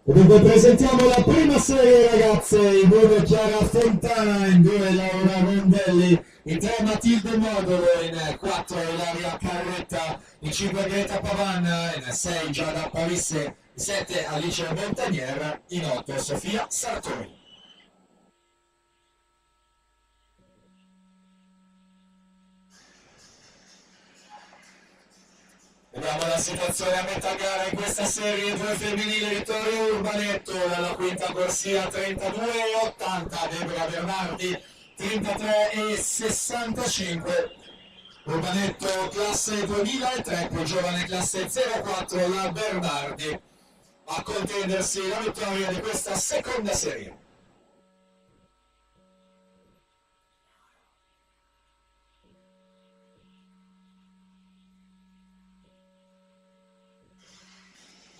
Dunque presentiamo la prima serie ragazze, in 1 Chiara Fontana, in 2 Laura Rondelli, in 3 Matilde Modolo, in 4 Ilaria Carretta, in 5 Greta Pavan, in 6 Giada Parisse, in 7 Alice Montagnier, in 8 Sofia Sartori. Vediamo la situazione a metà gara in questa serie 2 femminile. Vittorio Urbanetto dalla quinta corsia 32,80, Debra Bernardi 33,65. Urbanetto classe 2003, più giovane classe 04, la Bernardi a contendersi la vittoria di questa seconda serie.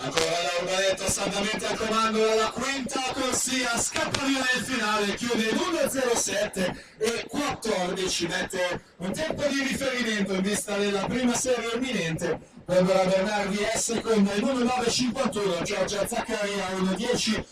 Ancora l'Urbanetto saldamente al comando dalla quinta corsia, scappa via nel finale, chiude in 1.07 e 14, mette un tempo di riferimento in vista della prima serie imminente. Deborah Bernardi è seconda in 1.951, Giorgia Zaccaria 1.10.60.